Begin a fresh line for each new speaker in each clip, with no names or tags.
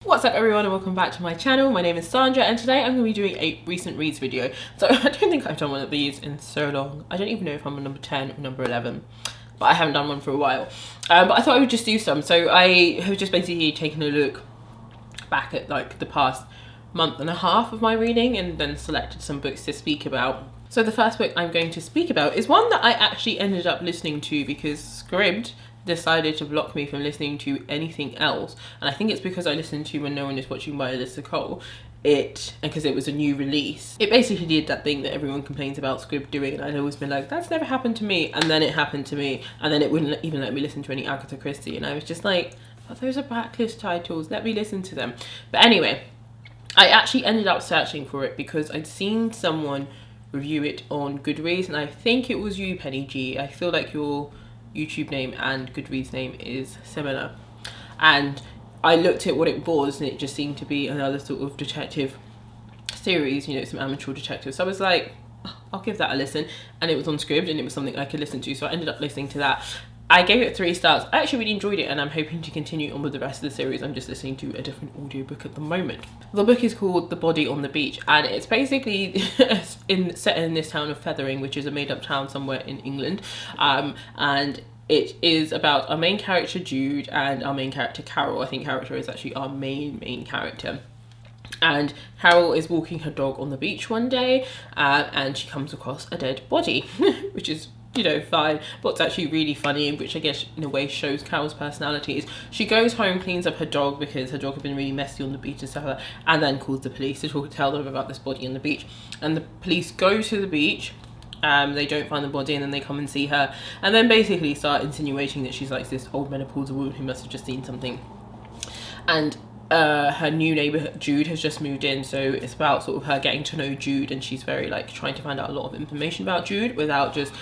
What's up everyone and welcome back to my channel. My name is Sandra and today I'm going to be doing a recent reads video. So I don't think I've done one of these in so long. I don't even know if I'm on number 10 or number 11, but I haven't done one for a while. But I thought I would just do some. So I have just basically taken a look back at like the past month and a half of my reading and then selected some books to speak about. So the first book I'm going to speak about is one that I actually ended up listening to because Scribd decided to block me from listening to anything else, and I think it's because I listened to When No One Is Watching by Alyssa Cole, because it was a new release. It basically did that thing that everyone complains about Scribd doing, and I'd always been like, that's never happened to me, and then it happened to me, and then it wouldn't even let me listen to any Agatha Christie, and I was just like, oh, those are backlist titles, let me listen to them. But anyway, I actually ended up searching for it because I'd seen someone review it on Goodreads, and I think it was you, Penny G. I feel like your YouTube name and Goodreads name is similar, and I looked at what it was and it just seemed to be another sort of detective series, you know, some amateur detectives. So I was like, I'll give that a listen, and it was on Scribd and it was something I could listen to, so I ended up listening to that. I gave it 3 stars. I actually really enjoyed it and I'm hoping to continue on with the rest of the series. I'm just listening to a different audiobook at the moment. The book is called The Body on the Beach, and it's basically set in this town of Feathering, which is a made up town somewhere in England. And it is about our main character Jude and our main character Carol. I think character is actually our main character. And Carol is walking her dog on the beach one day and she comes across a dead body, which is, you know, fine. What's actually really funny, which I guess in a way shows Carol's personality, is she goes home, cleans up her dog because her dog had been really messy on the beach and stuff like that, and then calls the police to tell them about this body on the beach. And the police go to the beach, they don't find the body, and then they come and see her and then basically start insinuating that she's like this old menopausal woman who must have just seen something. And her new neighbour Jude has just moved in, so it's about sort of her getting to know Jude, and she's very like trying to find out a lot of information about Jude without just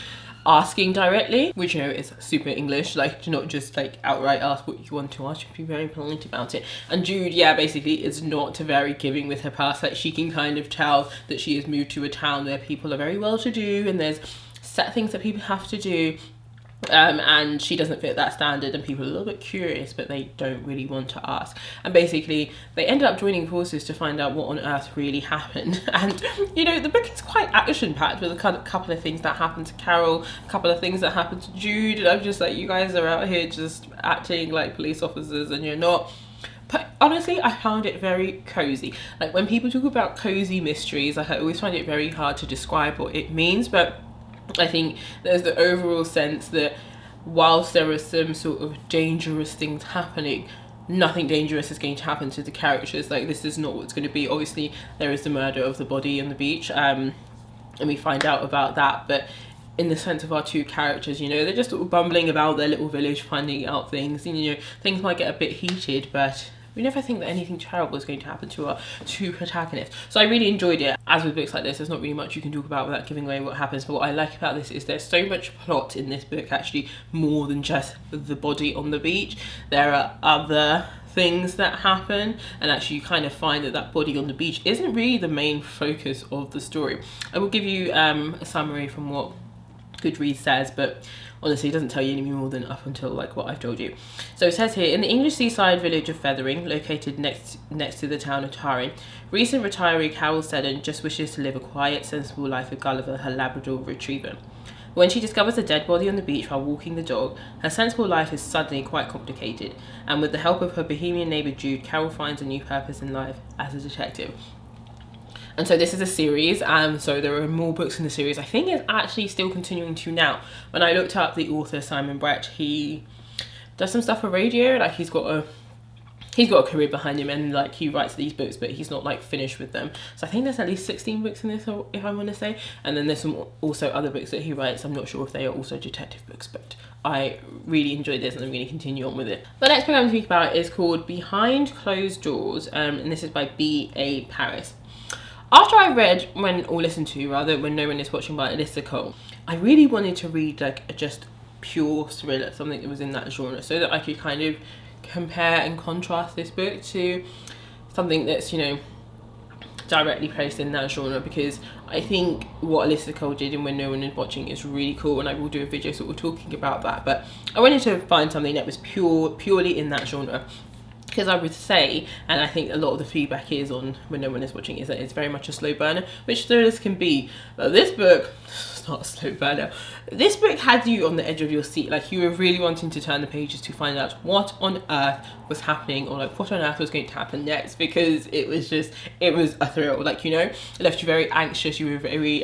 asking directly, which, you know, is super English, like to not just like outright ask what you want to ask, you be very polite about it. And Jude, yeah, basically is not very giving with her past. Like she can kind of tell that she has moved to a town where people are very well to do and there's set things that people have to do, and she doesn't fit that standard, and people are a little bit curious but they don't really want to ask. And basically they ended up joining forces to find out what on earth really happened. And, you know, the book is quite action packed with a couple of things that happen to Carol, a couple of things that happen to Jude, and I'm just like, you guys are out here just acting like police officers and you're not. But honestly, I found it very cozy. Like when people talk about cozy mysteries, like I always find it very hard to describe what it means, but I think there's the overall sense that whilst there are some sort of dangerous things happening, nothing dangerous is going to happen to the characters. Like this is not what's going to be. Obviously there is the murder of the body on the beach, and we find out about that, but in the sense of our 2 characters, you know, they're just sort of bumbling about their little village, finding out things, and, you know, things might get a bit heated, but we never think that anything terrible is going to happen to our 2 protagonists. So I really enjoyed it. As with books like this, there's not really much you can talk about without giving away what happens, but what I like about this is there's so much plot in this book, actually more than just the body on the beach. There are other things that happen, and actually you kind of find that that body on the beach isn't really the main focus of the story. I will give you a summary from what Goodreads says, but honestly it doesn't tell you any more than up until like what I've told you. So it says here, in the English seaside village of Feathering, located next to the town of Tarring, recent retiree Carol Seddon just wishes to live a quiet, sensible life with Gulliver, her Labrador retriever. When she discovers a dead body on the beach while walking the dog, her sensible life is suddenly quite complicated, and with the help of her bohemian neighbour Jude, Carol finds a new purpose in life as a detective. And so this is a series, so there are more books in the series. I think it's actually still continuing to now. When I looked up the author, Simon Brett, he does some stuff for radio, like he's got a career behind him, and like he writes these books, but he's not like finished with them. So I think there's at least 16 books in this, if I want to say, and then there's some also other books that he writes. I'm not sure if they are also detective books, but I really enjoyed this and I'm going to continue on with it. The next book I'm going to speak about is called Behind Closed Doors, and this is by B.A. Paris. After I read When No One Is Watching by Alyssa Cole, I really wanted to read like a just pure thriller, something that was in that genre, so that I could kind of compare and contrast this book to something that's, you know, directly placed in that genre, because I think what Alyssa Cole did in When No One Is Watching is really cool, and I will do a video sort of talking about that. But I wanted to find something that was purely in that genre, because I would say, and I think a lot of the feedback is on when no one is watching, is that it's very much a slow burner, which thrillers can be. But this book, it's not a slow burner. This book had you on the edge of your seat. Like, you were really wanting to turn the pages to find out what on earth was happening, or like what on earth was going to happen next, because it was a thrill. Like, you know, it left you very anxious. You were very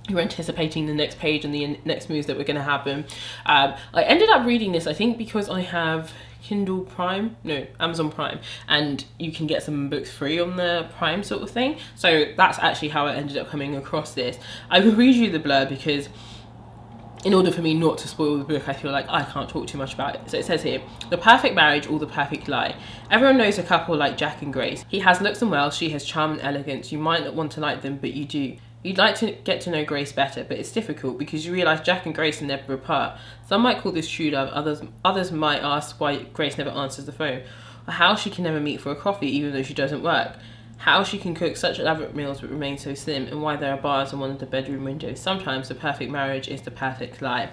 you were anticipating the next page and the next moves that were going to happen. I ended up reading this, I think, because I have Amazon Prime, and you can get some books free on the Prime sort of thing. So that's actually how I ended up coming across this. I will read you the blurb because in order for me not to spoil the book, I feel like I can't talk too much about it. So it says here, the perfect marriage or the perfect lie. Everyone knows a couple like Jack and Grace. He has looks and wealth, she has charm and elegance. You might not want to like them, but you do. You'd like to get to know Grace better, but it's difficult because you realise Jack and Grace are never apart. Some might call this true love, others might ask why Grace never answers the phone, or how she can never meet for a coffee even though she doesn't work, how she can cook such elaborate meals but remain so slim, and why there are bars on one of the bedroom windows. Sometimes the perfect marriage is the perfect lie.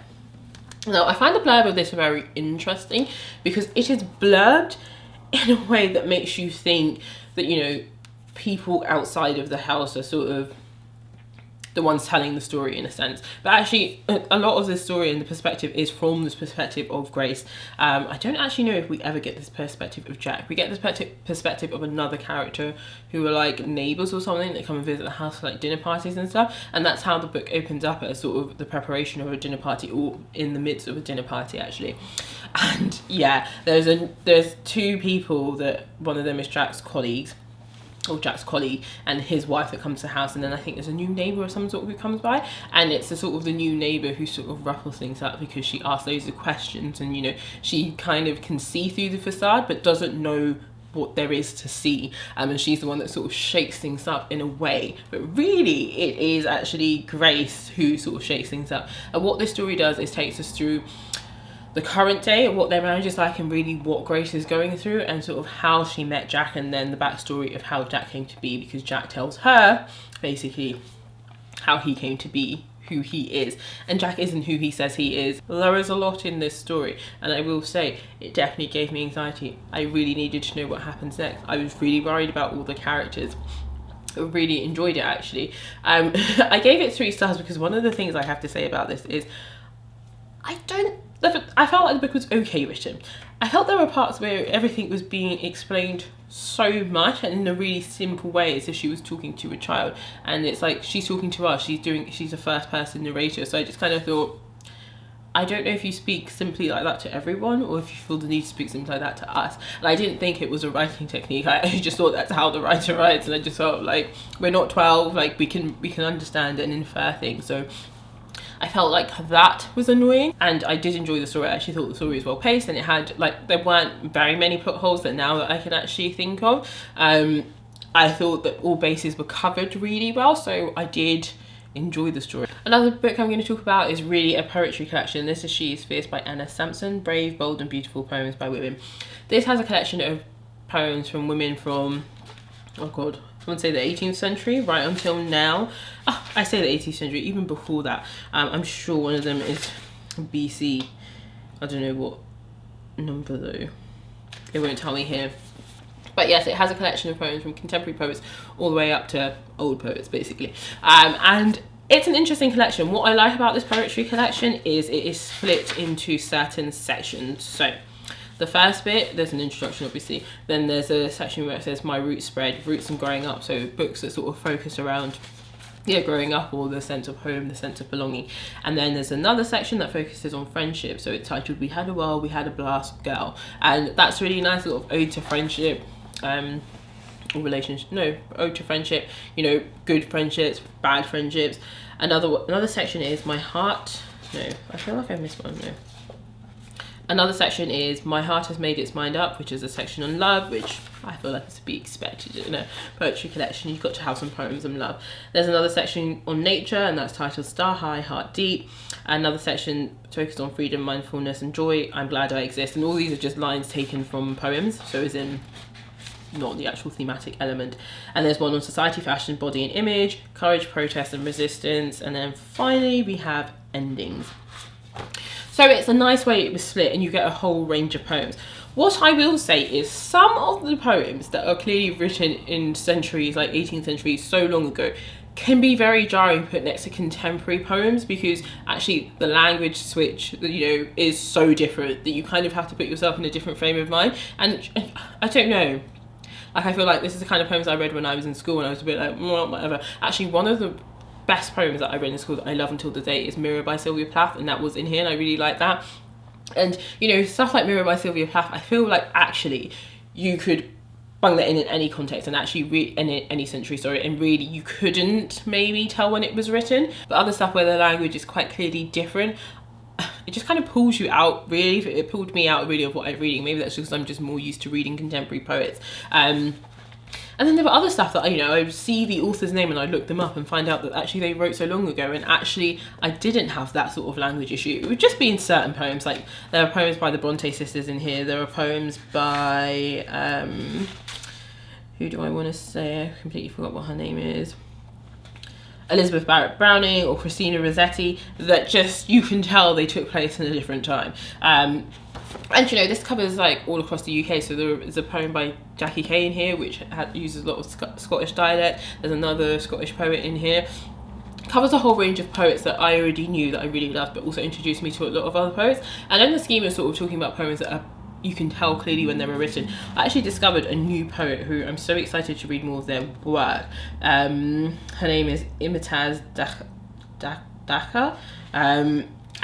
Now, I find the blurb of this very interesting because it is blurbed in a way that makes you think that, you know, people outside of the house are sort of the ones telling the story in a sense, but actually a lot of this story and the perspective is from this perspective of Grace. I don't actually know if we ever get this perspective of Jack. We get this perspective of another character who are like neighbours or something that come and visit the house for like dinner parties and stuff, and that's how the book opens up, as sort of the preparation of a dinner party, or in the midst of a dinner party actually. And yeah, there's two people, that one of them is Jack's colleagues, or Jack's colleague, and his wife that comes to the house, and then I think there's a new neighbour or some sort who comes by, and it's the sort of the new neighbour who sort of ruffles things up because she asks loads of questions, and, you know, she kind of can see through the facade but doesn't know what there is to see, and she's the one that sort of shakes things up in a way, but really it is actually Grace who sort of shakes things up. And what this story does is takes us through the current day, what their marriage is like, and really what Grace is going through, and sort of how she met Jack, and then the backstory of how Jack came to be, because Jack tells her basically how he came to be who he is, and Jack isn't who he says he is. There is a lot in this story, and I will say it definitely gave me anxiety. I really needed to know what happens next. I was really worried about all the characters. I really enjoyed it actually. I gave it 3 stars because one of the things I have to say about this is I felt like the book was okay written. I felt there were parts where everything was being explained so much and in a really simple way, as if she was talking to a child, and it's like she's talking to us, she's a first person narrator. So I just kind of thought, I don't know if you speak simply like that to everyone, or if you feel the need to speak simply like that to us. And I didn't think it was a writing technique. I just thought that's how the writer writes, and I just felt like we're not 12, like we can understand and infer things. So I felt like that was annoying, and I did enjoy the story. I actually thought the story was well paced, and it had, like, there weren't very many plot holes that now that I can actually think of. I thought that all bases were covered really well, so I did enjoy the story. Another book I'm going to talk about is really a poetry collection. This is She is Fierce by Anna Sampson, Brave, Bold and Beautiful Poems by Women. This has a collection of poems from women from, oh god, I want to say the 18th century right until now. Oh, I say the 18th century, even before that. I'm sure one of them is BC. I don't know what number though. It won't tell me here. But yes, it has a collection of poems from contemporary poets all the way up to old poets, basically. And it's an interesting collection. What I like about this poetry collection is it is split into certain sections. So the first bit, there's an introduction obviously, then there's a section where it says my roots spread, roots and growing up, so books that sort of focus around growing up, or the sense of home, the sense of belonging. And then there's another section that focuses on friendship, so it's titled We Had a Whirl, We Had a Blast, Girl, and that's really nice, little ode to friendship, ode to friendship, you know, good friendships, bad friendships. Another section is my heart, no, I feel like I missed one, no. Another section is My Heart Has Made Its Mind Up, which is a section on love, which I feel like is to be expected in a poetry collection. You've got to have some poems on love. There's another section on nature, and that's titled Star High, Heart Deep. Another section focused on freedom, mindfulness and joy, I'm Glad I Exist. And all these are just lines taken from poems, so as in not the actual thematic element. And there's one on society, fashion, body and image, courage, protest and resistance. And then finally we have endings. So it's a nice way it was split, and you get a whole range of poems. What I will say is some of the poems that are clearly written in centuries, like 18th century, so long ago, can be very jarring put next to contemporary poems, because actually the language switch, you know, is so different that you kind of have to put yourself in a different frame of mind. And I don't know, like, I feel like this is the kind of poems I read when I was in school and I was a bit like, well, whatever. Actually, one of the best poems that I read in school that I love until the day is Mirror by Sylvia Plath, and that was in here, and I really like that. And, you know, stuff like Mirror by Sylvia Plath, I feel like actually you could bung that in any context and actually in any century, sorry, and really you couldn't maybe tell when it was written. But other stuff where the language is quite clearly different, it just kind of pulls you out, really. It pulled me out really of what I'm reading. Maybe that's just because I'm just more used to reading contemporary poets. And then there were other stuff that, you know, I would see the author's name and I'd look them up and find out that actually they wrote so long ago, and actually I didn't have that sort of language issue. It would just be in certain poems. Like, there are poems by the Bronte sisters in here. There are poems by, who do I want to say? I completely forgot what her name is. Elizabeth Barrett Browning or Christina Rossetti, that just, you can tell they took place in a different time. And, you know, this covers like all across the UK. So there is a poem by Jackie Kay in here, which uses a lot of Scottish dialect. There's another Scottish poet in here. Covers a whole range of poets that I already knew that I really loved, but also introduced me to a lot of other poets. And in the scheme of sort of talking about poems that are, you can tell clearly when they were written, I actually discovered a new poet who I'm so excited to read more of their work. Her name is Imitaz Daka.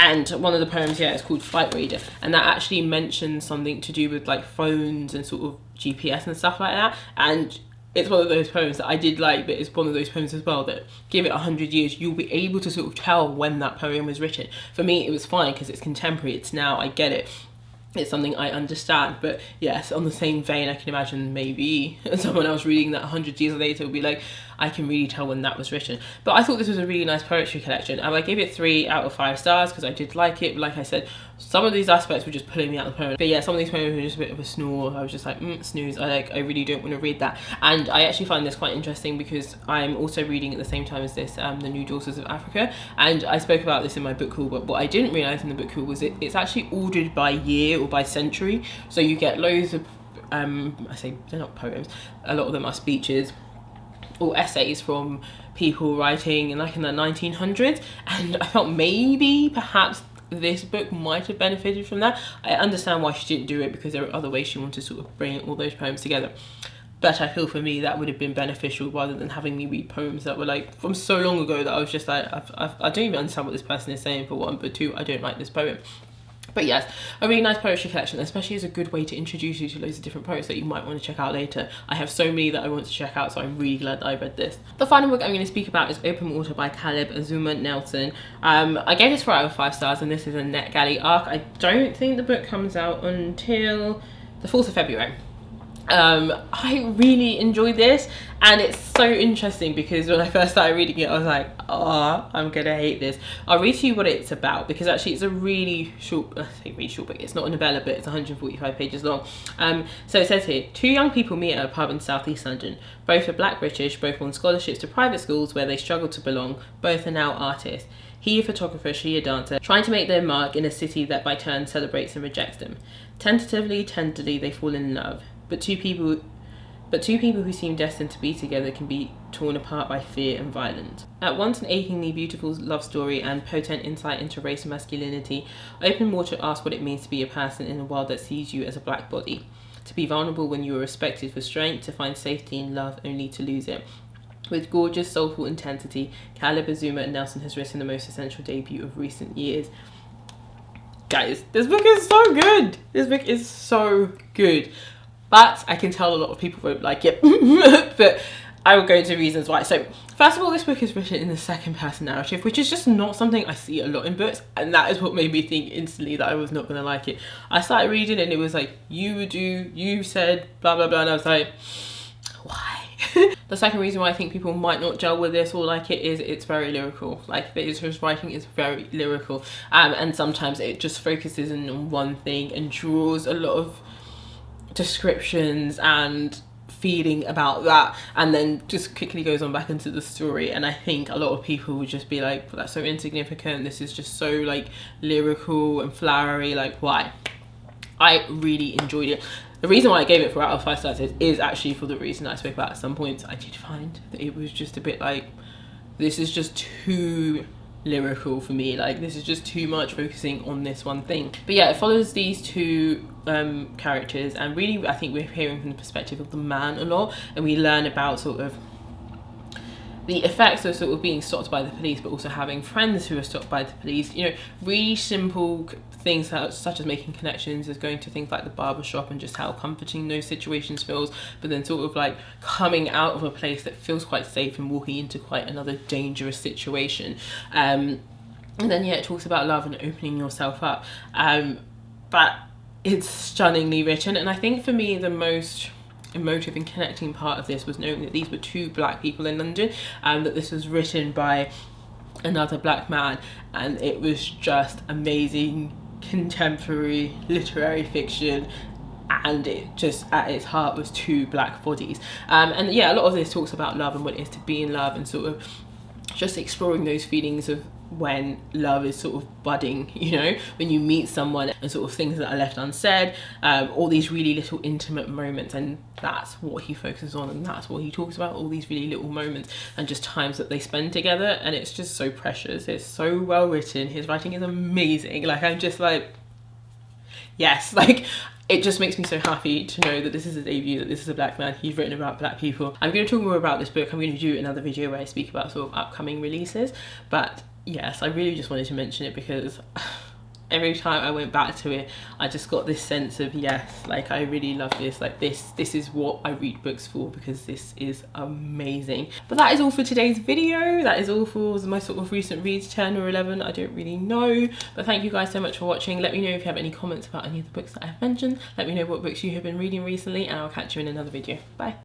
And one of the poems here is called Flight Reader, and that actually mentions something to do with like phones and sort of GPS and stuff like that. And it's one of those poems that I did like, but it's one of those poems as well that, give it 100 years, you'll be able to sort of tell when that poem was written. For me, it was fine because it's contemporary, it's now, I get it. It's something I understand. But yes, on the same vein, I can imagine maybe someone else reading that 100 years later will be like, I can really tell when that was written. But I thought this was a really nice poetry collection, and I gave it 3 out of 5 stars because I did like it. But like I said, some of these aspects were just pulling me out of the poem. But yeah, some of these poems were just a bit of a snore. I was just like, snooze. I really don't want to read that. And I actually find this quite interesting because I'm also reading at the same time as this, The New Daughters of Africa. And I spoke about this in my book haul, but what I didn't realise in the book haul was it's actually ordered by year or by century. So you get loads of, I say they're not poems, a lot of them are speeches or essays from people writing in the 1900s, and I felt maybe perhaps this book might have benefited from that. I understand why she didn't do it because there are other ways she wanted to sort of bring all those poems together, but I feel for me that would have been beneficial rather than having me read poems that were like from so long ago that I was just like, I don't even understand what this person is saying, for one, but two, I don't like this poem. But yes, a really nice poetry collection, especially as a good way to introduce you to loads of different poets that you might want to check out later. I have so many that I want to check out, so I'm really glad that I read this. The final book I'm going to speak about is Open Water by Caleb Azumah Nelson. I gave this 4 out of 5 stars, and this is a NetGalley arc. I don't think the book comes out until the 4th of February. I really enjoyed this, and it's so interesting because when I first started reading it I was like, oh, I'm gonna hate this. I'll read to you what it's about, because actually it's a really short, I say really short book, it's not a novella, but it's 145 pages long. So it says here, 2 young people meet at a pub in southeast London. Both are black British, both on scholarships to private schools where they struggle to belong, both are now artists. He a photographer, she a dancer, trying to make their mark in a city that by turn celebrates and rejects them. Tentatively, tenderly, they fall in love. But two people who seem destined to be together can be torn apart by fear and violence. At once an achingly beautiful love story and potent insight into race and masculinity, Open Water asks what it means to be a person in a world that sees you as a black body. To be vulnerable when you are respected for strength, to find safety in love only to lose it. With gorgeous, soulful intensity, Caleb Azumah Nelson has written the most essential debut of recent years. Guys, this book is so good! This book is so good. But I can tell a lot of people won't like it, but I will go into reasons why. So first of all, this book is written in the second person narrative, which is just not something I see a lot in books, and that is what made me think instantly that I was not going to like it. I started reading and it was like, you said, blah, blah, blah, and I was like, why? The second reason why I think people might not gel with this or like it is it's very lyrical. Like, the author's writing is very lyrical, and sometimes it just focuses in on one thing and draws a lot of descriptions and feeling about that, and then just quickly goes on back into the story. And I think a lot of people would just be like, well, that's so insignificant, this is just so like lyrical and flowery, like why? I really enjoyed it. The reason why I gave it 4 out of 5 stars is actually for the reason I spoke about at some points. I did find that it was just a bit like, this is just too lyrical for me. Like, this is just too much focusing on this one thing. But yeah, it follows these two characters, and really I think we're hearing from the perspective of the man a lot, and we learn about sort of the effects of sort of being stopped by the police, but also having friends who are stopped by the police. You know, really simple things such as making connections, is going to things like the barber shop, and just how comforting those situations feels, but then sort of like coming out of a place that feels quite safe and walking into quite another dangerous situation. And then yeah, it talks about love and opening yourself up. But it's stunningly written, and I think for me the most emotive and connecting part of this was knowing that these were 2 black people in London, and that this was written by another black man, and it was just amazing contemporary literary fiction, and it just at its heart was 2 black bodies. And yeah, a lot of this talks about love and what it is to be in love, and sort of just exploring those feelings of when love is sort of budding, you know, when you meet someone, and sort of things that are left unsaid, all these really little intimate moments, and that's what he focuses on, and that's what he talks about, all these really little moments and just times that they spend together. And it's just so precious, it's so well written, his writing is amazing. Like, I'm just like, yes, like, it just makes me so happy to know that this is a debut, that this is a black man, he's written about black people. I'm going to talk more about this book. I'm going to do another video where I speak about sort of upcoming releases, but yes, I really just wanted to mention it because every time I went back to it, I just got this sense of, yes, like, I really love this. Like, this is what I read books for, because this is amazing. But that is all for today's video. That is all for my sort of recent reads, 10 or 11, I don't really know. But thank you guys so much for watching. Let me know if you have any comments about any of the books that I've mentioned. Let me know what books you have been reading recently, and I'll catch you in another video. Bye.